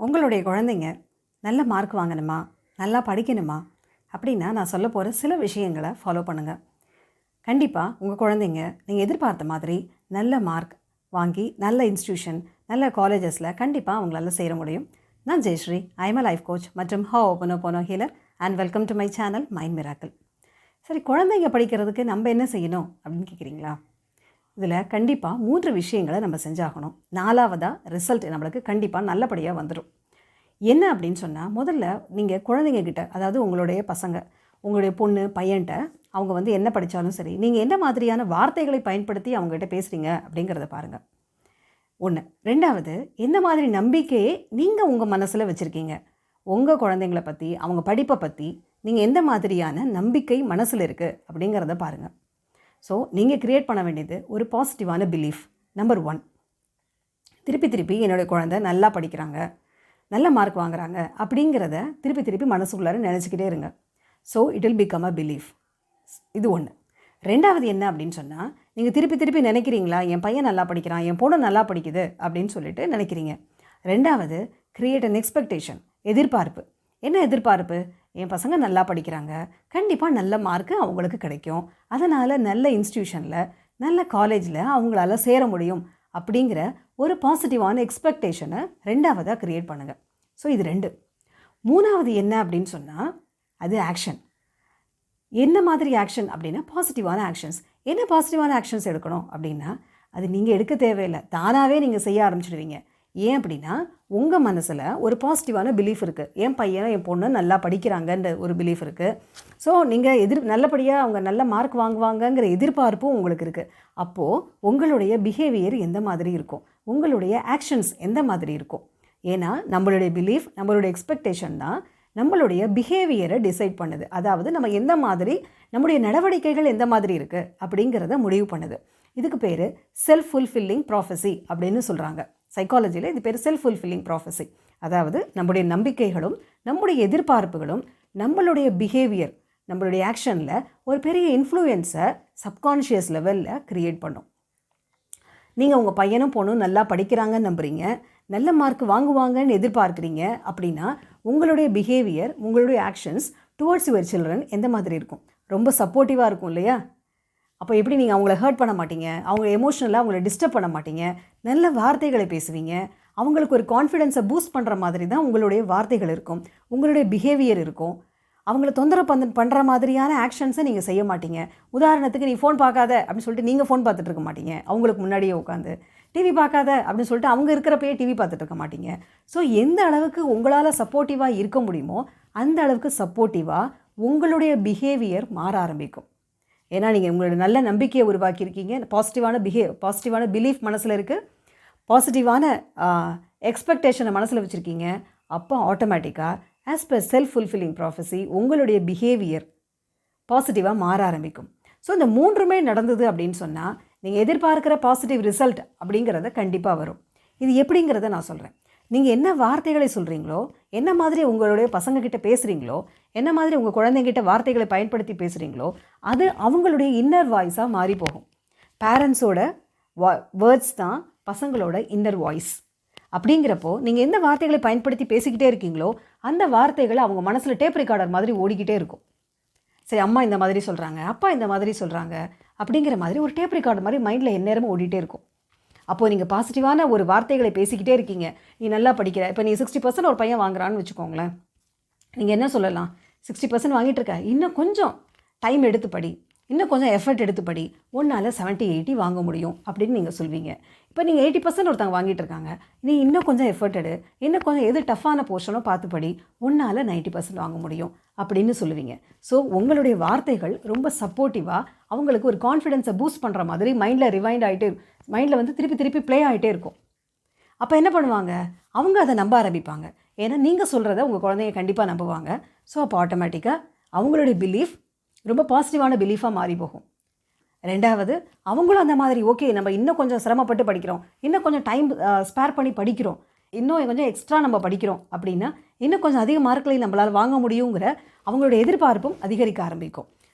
உங்களுடைய குழந்தைங்க நல்ல மார்க் வாங்கணுமா, நல்லா படிக்கணுமா அப்படின்னா நான் சொல்ல போகிற சில விஷயங்களை ஃபாலோ பண்ணுங்கள். கண்டிப்பாக உங்கள் குழந்தைங்க நீங்கள் எதிர்பார்த்த மாதிரி நல்ல மார்க் வாங்கி நல்ல இன்ஸ்டியூஷன், நல்ல காலேஜஸில் கண்டிப்பாக அவங்களால சேர முடியும். நான் Jayashree, I am life coach மற்றும் ho'oponopono healer and welcome to my channel mind miracle. சரி, குழந்தைங்க படிக்கிறதுக்கு நம்ம என்ன செய்யணும் அப்படின்னு கேட்குறீங்களா? இதில் கண்டிப்பாக 3 விஷயங்களை நம்ம செஞ்சாகணும். 4வதாக ரிசல்ட் நம்மளுக்கு கண்டிப்பாக நல்லபடியாக வந்துடும். என்ன அப்படின்னு சொன்னால், முதல்ல நீங்கள் குழந்தைங்க கிட்ட, அதாவது உங்களுடைய பசங்க, உங்களுடைய பொண்ணு பையன்கிட்ட அவங்க என்ன படித்தாலும் சரி, நீங்கள் என்ன மாதிரியான வார்த்தைகளை பயன்படுத்தி அவங்ககிட்ட பேசுகிறீங்க அப்படிங்கிறத பாருங்கள். 1. 2வது, எந்த மாதிரி நம்பிக்கையை நீங்கள் உங்கள் மனசில் வச்சுருக்கீங்க, உங்கள் குழந்தைங்கள பற்றி, அவங்க படிப்பை பற்றி நீங்கள் எந்த மாதிரியான நம்பிக்கை மனசில் இருக்குது அப்படிங்கிறத பாருங்கள். ஸோ நீங்கள் க்ரியேட் பண்ண வேண்டியது ஒரு பாசிட்டிவான பிலீஃப். நம்பர் 1, திருப்பி என்னுடைய குழந்தை நல்லா படிக்கிறாங்க, நல்ல மார்க் வாங்குறாங்க அப்படிங்கிறத திருப்பி மனசுக்குள்ளார நினச்சிக்கிட்டே இருங்க. So it will become a belief. இது 1. 2வது என்ன அப்படின்னு சொன்னால், நீங்கள் திருப்பி நினைக்கிறீங்களா, என் பையன் நல்லா படிக்கிறான், என் பொண்ணு நல்லா படிக்குது அப்படின்னு சொல்லிட்டு நினைக்கிறீங்க. 2வது, கிரியேட் அன் எக்ஸ்பெக்டேஷன், எதிர்பார்ப்பு. என்ன எதிர்பார்ப்பு? என் பசங்க நல்லா படிக்கிறாங்க, கண்டிப்பாக நல்ல மார்க்கு அவங்களுக்கு கிடைக்கும், அதனால் நல்ல இன்ஸ்டியூஷனில் நல்ல காலேஜில் அவங்களால சேர முடியும் அப்படிங்கிற ஒரு பாசிட்டிவான எக்ஸ்பெக்டேஷனை 2வதாக க்ரியேட் பண்ணுங்கள். ஸோ இது 2. 3வது என்ன அப்படின்னு சொன்னால், அது ஆக்ஷன். என்ன மாதிரி ஆக்ஷன் அப்படின்னா பாசிட்டிவான ஆக்ஷன்ஸ். என்ன பாசிட்டிவான ஆக்ஷன்ஸ் எடுக்கணும் அப்படின்னா, அது நீங்கள் எடுக்க தேவையில்லை, தானாகவே நீங்கள் செய்ய ஆரம்பிச்சிடுவீங்க. ஏன் அப்படின்னா, உங்கள் மனசில் ஒரு பாசிட்டிவான பிலீஃப் இருக்குது. என் பையன் என் பொண்ணு நல்லா படிக்கிறாங்கன்ற ஒரு பிலீஃப் இருக்குது. ஸோ நீங்கள் நல்லபடியாக அவங்க நல்ல மார்க் வாங்குவாங்கங்கிற எதிர்பார்ப்பும் உங்களுக்கு இருக்குது. அப்போது உங்களுடைய பிஹேவியர் எந்த மாதிரி இருக்கும், உங்களுடைய ஆக்ஷன்ஸ் எந்த மாதிரி இருக்கும்? ஏன்னா நம்மளுடைய பிலீஃப், நம்மளுடைய எக்ஸ்பெக்டேஷன் தான் நம்மளுடைய பிஹேவியரை டிசைட் பண்ணுது. அதாவது நம்ம எந்த மாதிரி, நம்முடைய நடவடிக்கைகள் எந்த மாதிரி இருக்குது அப்படிங்கிறத முடிவு பண்ணுது. இதுக்கு பேர் செல்ஃப் ஃபுல்ஃபில்லிங் ப்ராஃபஸி அப்படின்னு சொல்கிறாங்க. சைக்காலஜியில் இது பேர் செல்ஃப் ஃபுல்ஃபில்லிங் ப்ராஃபஸி. அதாவது நம்முடைய நம்பிக்கைகளும் நம்முடைய எதிர்பார்ப்புகளும் நம்மளுடைய பிஹேவியர், நம்மளுடைய ஆக்ஷனில் ஒரு பெரிய இன்ஃப்ளூயன்ஸை சப்கான்ஷியஸ் லெவலில் க்ரியேட் பண்ணும். நீங்கள் உங்கள் பையனும் பொண்ணும் நல்லா படிக்கிறாங்கன்னு நம்புகிறீங்க, நல்ல மார்க் வாங்குவாங்கன்னு எதிர்பார்க்குறீங்க அப்படின்னா உங்களுடைய பிஹேவியர், உங்களுடைய ஆக்ஷன்ஸ் டுவர்ட்ஸ் யுவர் சில்ட்ரன் எந்த மாதிரி இருக்கும்? ரொம்ப சப்போர்ட்டிவாக இருக்கும் இல்லையா? அப்போ எப்படி நீங்கள் அவங்கள ஹர்ட் பண்ண மாட்டீங்க, அவங்க எமோஷ்னலாக அவங்கள டிஸ்டர்ப் பண்ண மாட்டீங்க, நல்ல வார்த்தைகளை பேசுவீங்க, அவங்களுக்கு ஒரு கான்ஃபிடென்ஸை பூஸ்ட் பண்ணுற மாதிரி தான் உங்களுடைய வார்த்தைகள் இருக்கும், உங்களுடைய பிஹேவியர் இருக்கும். அவங்கள தொந்தரவு பண்ணுற மாதிரியான ஆக்ஷன்ஸை நீங்கள் செய்ய மாட்டீங்க. உதாரணத்துக்கு, நீ ஃபோன் பார்க்காத அப்படின்னு சொல்லிட்டு நீங்கள் ஃபோன் பார்த்துட்டு இருக்க மாட்டீங்க, அவங்களுக்கு முன்னாடியே உட்காந்து. டிவி பார்க்காத அப்படின்னு சொல்லிட்டு அவங்க இருக்கிறப்பயே டிவி பார்த்துட்டு இருக்க மாட்டீங்க. ஸோ எந்த அளவுக்கு உங்களால் சப்போர்ட்டிவாக இருக்க முடியுமோ அந்த அளவுக்கு சப்போர்ட்டிவாக உங்களுடைய பிஹேவியர் மாற ஆரம்பிக்கும். ஏன்னா நீங்கள் உங்களுடைய நல்ல நம்பிக்கையை உருவாக்கியிருக்கீங்க, பாசிட்டிவான பிலீஃப் மனசில் இருக்குது, பாசிட்டிவான எக்ஸ்பெக்டேஷனை மனசில் வச்சுருக்கீங்க. அப்போ ஆட்டோமேட்டிக்காக as per self fulfilling prophecy உங்களுடைய பிஹேவியர் பாசிட்டிவாக மாற ஆரம்பிக்கும். ஸோ இந்த 3மே நடந்தது அப்படின்னு சொன்னால் நீங்கள் எதிர்பார்க்குற பாசிட்டிவ் ரிசல்ட் அப்படிங்கிறத கண்டிப்பாக வரும். இது எப்படிங்கிறத நான் சொல்கிறேன். நீங்கள் என்ன வார்த்தைகளை சொல்கிறீங்களோ, என்ன மாதிரி உங்களுடைய பசங்கக்கிட்ட பேசுகிறீங்களோ, என்ன மாதிரி உங்கள் குழந்தைங்கிட்ட வார்த்தைகளை பயன்படுத்தி பேசுகிறீங்களோ, அது அவங்களுடைய இன்னர் வாய்ஸாக மாறி போகும். பேரண்ட்ஸோட வேர்ட்ஸ் தான் பசங்களோட இன்னர் வாய்ஸ். அப்படிங்கிறப்போ நீங்கள் எந்த வார்த்தைகளை பயன்படுத்தி பேசிக்கிட்டே இருக்கீங்களோ அந்த வார்த்தைகள் அவங்க மனசில் டேப் ரெக்கார்டர் மாதிரி ஓடிக்கிட்டே இருக்கும். சரி, அம்மா இந்த மாதிரி சொல்கிறாங்க, அப்பா இந்த மாதிரி சொல்கிறாங்க அப்படிங்கிற மாதிரி ஒரு டேப் ரெக்கார்டர் மாதிரி மைண்டில் எந்நேரமும் ஓடிட்டே இருக்கும். அப்போது நீங்கள் பாசிட்டிவான ஒரு வார்த்தைகளை பேசிக்கிட்டே இருக்கீங்க. நீ நல்லா படிக்கிற, இப்போ நீ 60% ஒரு பையன் வாங்குறான்னு வச்சுக்கோங்களேன், நீங்கள் என்ன சொல்லலாம்? 60% வாங்கிட்டு இருக்க, இன்னும் கொஞ்சம் டைம் எடுத்து படி, இன்னும் கொஞ்சம் எஃபர்ட் எடுத்து படி, உன்னால் 70-80 வாங்க முடியும் அப்படின்னு நீங்கள் சொல்வீங்க. இப்போ நீங்கள் 80% ஒருத்தவங்க வாங்கிட்டு இருக்காங்க, நீ இன்னும் கொஞ்சம் எஃபர்ட் எடு, இன்னும் கொஞ்சம் எது டஃப்பான போர்ஷனோ பார்த்து படி, உன்னால் 90% வாங்க முடியும் அப்படின்னு சொல்லுவீங்க. ஸோ உங்களுடைய வார்த்தைகள் ரொம்ப சப்போர்ட்டிவாக அவங்களுக்கு ஒரு கான்ஃபிடென்ஸை பூஸ்ட் பண்ணுற மாதிரி மைண்டில் ரிவைண்ட் ஆகிட்டே, மைண்டில் திருப்பி ப்ளே ஆகிட்டே இருக்கும். அப்போ என்ன பண்ணுவாங்க? அவங்க அதை நம்ப ஆரம்பிப்பாங்க. ஏன்னா நீங்கள் சொல்கிறத உங்கள் குழந்தைங்க கண்டிப்பாக நம்புவாங்க. ஸோ அப்போ ஆட்டோமேட்டிக்காக அவங்களுடைய பிலீஃப் ரொம்ப பாசிட்டிவான பிலீஃபாக மாறி போகும். 2வது, அவங்களும் அந்த மாதிரி, ஓகே நம்ம இன்னும் கொஞ்சம் சிரமப்பட்டு படிக்கிறோம், இன்னும் கொஞ்சம் டைம் ஸ்பேர் பண்ணி படிக்கிறோம், இன்னும் கொஞ்சம் எக்ஸ்ட்ரா நம்ம படிக்கிறோம் அப்படின்னா இன்னும் கொஞ்சம் அதிக மார்க்களை நம்மளால் வாங்க முடியுங்கிற அவங்களுடைய எதிர்பார்ப்பும் அதிகரிக்க ஆரம்பிக்கும்.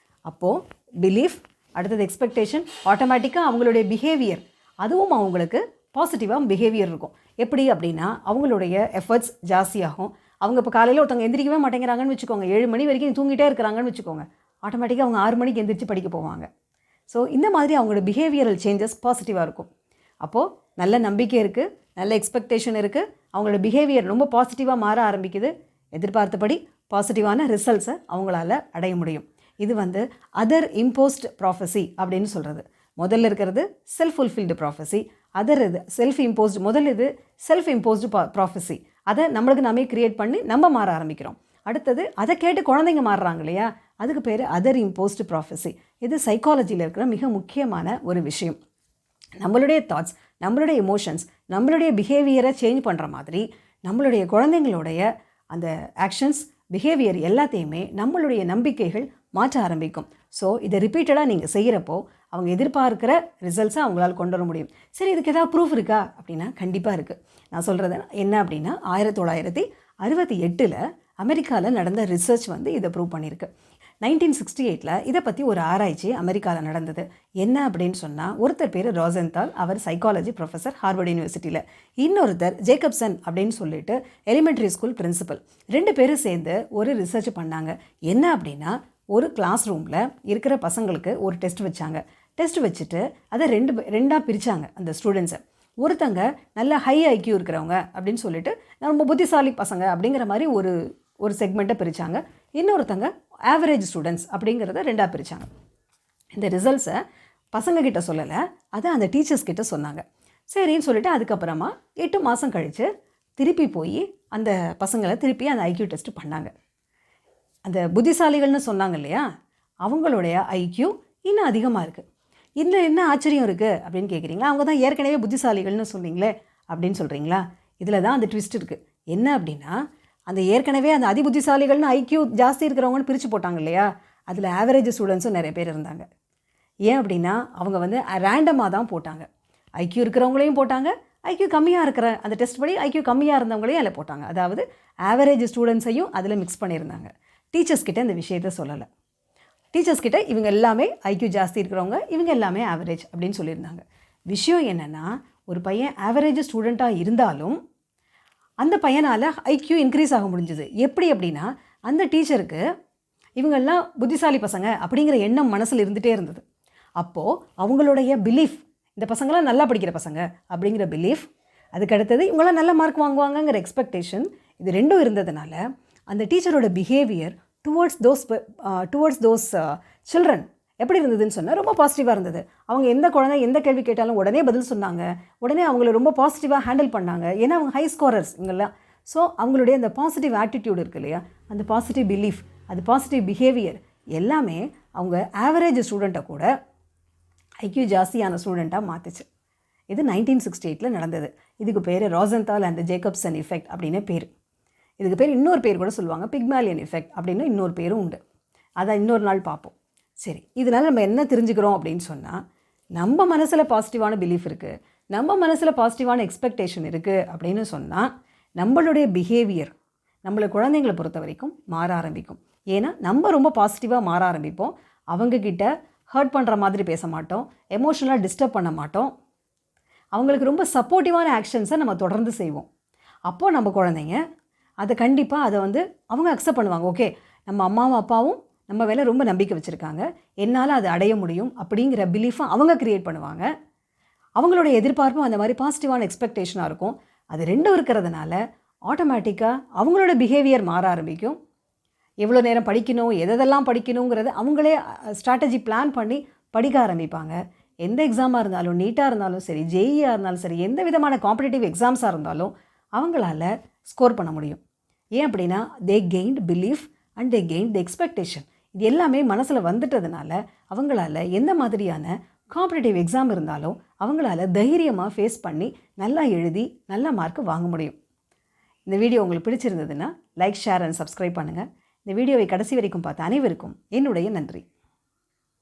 அப்போது பிலீஃப், அடுத்தது எக்ஸ்பெக்டேஷன், ஆட்டோமேட்டிக்காக அவங்களுடைய பிஹேவியர் அதுவும் அவங்களுக்கு பாசிட்டிவாக பிஹேவியர் இருக்கும். எப்படி அப்படின்னா அவங்களுடைய எஃபர்ட்ஸ் ஜாஸ்தியாகும். அவங்க இப்போ காலையில் ஒருத்தவங்க எந்திரிக்கவே மாட்டேங்கிறாங்கன்னு வச்சுக்கோங்க, 7 மணி வரைக்கும் தூங்கிட்டே இருக்கிறாங்கன்னு வச்சுக்கோங்க, ஆட்டோமேட்டிக்காக அவங்க 6 மணிக்கு எந்திரிச்சு படிக்க போவாங்க. ஸோ இந்த மாதிரி அவங்களோட பிஹேவியரல் சேஞ்சஸ் பாசிட்டிவாக இருக்கும். அப்போது நல்ல நம்பிக்கை இருக்குது, நல்ல எக்ஸ்பெக்டேஷன் இருக்குது, அவங்களோட பிஹேவியர் ரொம்ப பாசிட்டிவாக மாற ஆரம்பிக்குது. எதிர்பார்த்தபடி பாசிட்டிவான ரிசல்ட்ஸை அவங்களால அடைய முடியும். இது அதர் இம்போஸ்ட் ப்ராஃபஸி அப்படின்னு சொல்கிறது. முதல்ல இருக்கிறது செல்ஃப் ஃபுல்ஃபில்டு ப்ராஃபஸி, அதர் இது செல்ஃப் இம்போஸ்டு. முதல்ல இது செல்ஃப் இம்போஸ்டு ப்ராஃபஸி, அதை நம்மளுக்கு நாமே க்ரியேட் பண்ணி நம்ம மாற ஆரம்பிக்கிறோம். அடுத்தது அதை கேட்டு குழந்தைங்க மாறுறாங்க இல்லையா, அதுக்கு பேர் அதர் இம்போஸ்டு ப்ராஃபஸி. இது சைக்காலஜியில் இருக்கிற மிக முக்கியமான ஒரு விஷயம். நம்மளுடைய தாட்ஸ், நம்மளுடைய எமோஷன்ஸ், நம்மளுடைய பிஹேவியரை சேஞ்ச் பண்ணுற மாதிரி நம்மளுடைய குழந்தைங்களுடைய அந்த ஆக்ஷன்ஸ், பிஹேவியர் எல்லாத்தையுமே நம்மளுடைய நம்பிக்கைகள் மாற்ற ஆரம்பிக்கும். ஸோ இதை ரிப்பீட்டடாக நீங்கள் செய்கிறப்போ அவங்க எதிர்பார்க்குற ரிசல்ட்ஸை அவங்களால் கொண்டு வர முடியும். சரி, இதுக்கு ஏதாவது ப்ரூஃப் இருக்கா அப்படின்னா கண்டிப்பாக இருக்குது. நான் சொல்கிறது என்ன அப்படின்னா 1968 அமெரிக்காவில் நடந்த ரிசர்ச் இதை ப்ரூவ் பண்ணியிருக்கு. 1968 இதை பற்றி ஒரு ஆராய்ச்சி அமெரிக்காவில் நடந்தது. என்ன அப்படின்னு சொன்னால், ஒருத்தர் பேர் ரோசன்தால், அவர் சைக்காலஜி ப்ரொஃபஸர் ஹார்வர்ட் யூனிவர்சிட்டியில். இன்னொருத்தர் ஜேக்கப்சன் அப்படின்னு சொல்லிட்டு எலிமெண்ட்ரி ஸ்கூல் பிரின்சிபல். 2 பேரும் சேர்ந்து ஒரு ரிசர்ச் பண்ணாங்க. என்ன அப்படின்னா, ஒரு கிளாஸ் ரூமில் இருக்கிற பசங்களுக்கு ஒரு டெஸ்ட் வச்சாங்க. டெஸ்ட் வச்சுட்டு அதை ரெண்டாக பிரித்தாங்க அந்த ஸ்டூடெண்ட்ஸை. ஒருத்தங்க நல்ல ஹை ஐக்யூ இருக்கிறவங்க அப்படின்னு சொல்லிட்டு ரொம்ப புத்திசாலி பசங்க அப்படிங்கிற மாதிரி ஒரு செக்மெண்ட்டை பிரித்தாங்க. இன்னொருத்தங்க ஆவரேஜ் ஸ்டூடெண்ட்ஸ் அப்படிங்கிறத 2ஆக பிரித்தாங்க. இந்த ரிசல்ட்ஸை பசங்கக்கிட்ட சொல்லலை, அதை அந்த டீச்சர்ஸ் கிட்ட சொன்னாங்க. சரின்னு சொல்லிட்டு அதுக்கப்புறமா 8 மாதம் கழித்து திருப்பி போய் அந்த பசங்களை திருப்பி அந்த ஐக்யூ டெஸ்ட் பண்ணாங்க. அந்த புத்திசாலிகள்னு சொன்னாங்க இல்லையா, அவங்களுடைய ஐக்யூ இன்னும் அதிகமாக இருக்குது. இதில் என்ன ஆச்சரியம் இருக்குது அப்படின்னு கேட்குறீங்களா? அவங்க தான் ஏற்கனவே புத்திசாலிகள்னு சொன்னீங்களே அப்படின்னு சொல்கிறீங்களா? இதில் தான் அந்த ட்விஸ்ட் இருக்குது. என்ன அப்படின்னா, அந்த ஏற்கனவே அந்த அதிபுத்திசாலிகள்னு ஐக்யூ ஜாஸ்தி இருக்கிறவங்கன்னு பிரித்து போட்டாங்க இல்லையா, அதில் ஆவரேஜ் ஸ்டூடெண்ட்ஸும் நிறைய பேர் இருந்தாங்க. ஏன் அப்படின்னா, அவங்க ரேண்டமாக தான் போட்டாங்க. ஐக்யூ இருக்கிறவங்களையும் போட்டாங்க, ஐக்யூ கம்மியாக இருக்கிற அந்த டெஸ்ட் படி ஐக்யூ கம்மியாக இருந்தவங்களையும் அதில் போட்டாங்க. அதாவது ஆவரேஜ் ஸ்டூடெண்ட்ஸையும் அதில் மிக்ஸ் பண்ணியிருந்தாங்க. டீச்சர்ஸ் கிட்ட இந்த விஷயத்தை சொல்லலை. டீச்சர்ஸ் கிட்ட இவங்க எல்லாமே ஐக்யூ ஜாஸ்தி இருக்கிறவங்க, இவங்க எல்லாமே ஆவரேஜ் அப்படின்னு சொல்லியிருந்தாங்க. விஷயம் என்னென்னா, ஒரு பையன் ஆவரேஜ் ஸ்டூடெண்ட்டாக இருந்தாலும் அந்த பையனால் ஐக்யூ இன்க்ரீஸ் ஆக முடிஞ்சுது. எப்படி அப்படின்னா, அந்த டீச்சருக்கு இவங்கெல்லாம் புத்திசாலி பசங்க அப்படிங்கிற எண்ணம் மனசில் இருந்துகிட்டே இருந்தது. அப்போது அவங்களுடைய பிலீஃப், இந்த பசங்களாம் நல்லா படிக்கிற பசங்க அப்படிங்கிற பிலீஃப், அதுக்கடுத்தது இவங்களாம் நல்ல மார்க் வாங்குவாங்கங்கிற எக்ஸ்பெக்டேஷன், இது ரெண்டும் இருந்ததுனால அந்த டீச்சரோட பிஹேவியர் டுவர்ட்ஸ் தோஸ் சில்ட்ரன் எப்படி இருந்ததுன்னு சொன்னால் ரொம்ப பாசிட்டிவாக இருந்தது. அவங்க எந்த குழந்தை எந்த கேள்வி கேட்டாலும் உடனே பதில் சொன்னாங்க, உடனே அவங்கள ரொம்ப பாசிட்டிவாக ஹேண்டில் பண்ணாங்க. ஏன்னா அவங்க ஹை ஸ்கோரர்ஸ் இவங்கெல்லாம். ஸோ அவங்களுடைய அந்த பாசிட்டிவ் ஆட்டிடியூட் இருக்குது இல்லையா, அந்த பாசிட்டிவ் பிலீஃப், அது பாசிட்டிவ் பிஹேவியர் எல்லாமே அவங்க ஆவரேஜ் ஸ்டூடெண்ட்டை கூட ஐக்யூ ஜாஸ்தியான ஸ்டூடெண்ட்டாக மாற்றுச்சு. இது 1968 நடந்தது. இதுக்கு பேர் ரோசன்தால் அண்ட் ஜேக்கப்சன் எஃபெக்ட் அப்படின்னு பேர். இதுக்கு பேர் இன்னொரு பேர் கூட சொல்லுவாங்க, பிக்மேலியன் எஃபெக்ட் அப்படின்னு இன்னொரு பேரும் உண்டு. அதை இன்னொரு நாள் பார்ப்போம். சரி, இதனால் நம்ம என்ன தெரிஞ்சுக்கிறோம் அப்படின்னு சொன்னால், நம்ம மனசில் பாசிட்டிவான பிலீஃப் இருக்குது, நம்ம மனசில் பாசிட்டிவான எக்ஸ்பெக்டேஷன் இருக்குது அப்படின்னு சொன்னால் நம்மளுடைய பிஹேவியர் நம்மளை குழந்தைங்களை பொறுத்த வரைக்கும் மாற ஆரம்பிக்கும். ஏன்னா நம்ம ரொம்ப பாசிட்டிவாக மாற ஆரம்பிப்போம். அவங்கக்கிட்ட ஹர்ட் பண்ணுற மாதிரி பேச மாட்டோம், எமோஷனலாக டிஸ்டர்ப் பண்ண மாட்டோம், அவங்களுக்கு ரொம்ப சப்போர்ட்டிவான ஆக்ஷன்ஸை நம்ம தொடர்ந்து செய்வோம். அப்போது நம்ம குழந்தைங்க அதை கண்டிப்பாக அதை அவங்க அக்செப்ட் பண்ணுவாங்க. ஓகே, நம்ம அம்மாவும் அப்பாவும் நம்ம மேலே ரொம்ப நம்பிக்கை வச்சுருக்காங்க, என்னால் அதை அடைய முடியும் அப்படிங்கிற பிலீஃபை அவங்க க்ரியேட் பண்ணுவாங்க. அவங்களோட எதிர்பார்ப்பும் அந்த மாதிரி பாசிட்டிவான எக்ஸ்பெக்டேஷனாக இருக்கும். அது ரெண்டும் இருக்கிறதுனால ஆட்டோமேட்டிக்காக அவங்களோட பிஹேவியர் மாற ஆரம்பிக்கும். எவ்வளோ நேரம் படிக்கணும், எதெல்லாம் படிக்கணுங்கிறத அவங்களே ஸ்ட்ராட்டஜி பிளான் பண்ணி படிக்க ஆரம்பிப்பாங்க. எந்த எக்ஸாமாக இருந்தாலும், நீட்டாக இருந்தாலும் சரி, ஜேஇயாக இருந்தாலும் சரி, எந்த விதமான காம்படிட்டிவ் எக்ஸாம்ஸாக இருந்தாலும் அவங்களால ஸ்கோர் பண்ண முடியும். ஏன் அப்படின்னா, they gained belief and they gained the expectation. இது எல்லாமே மனசில் வந்துட்டதுனால அவங்களால எந்த மாதிரியான காம்படிட்டிவ் எக்ஸாம் இருந்தாலும் அவங்களால தைரியமாக ஃபேஸ் பண்ணி நல்லா எழுதி நல்ல மார்க் வாங்க முடியும். இந்த வீடியோ உங்களுக்கு பிடிச்சிருந்ததுன்னா லைக், ஷேர் அண்ட் சப்ஸ்கிரைப் பண்ணுங்கள். இந்த வீடியோவை கடைசி வரைக்கும் பார்த்த அனைவருக்கும் என்னுடைய நன்றி.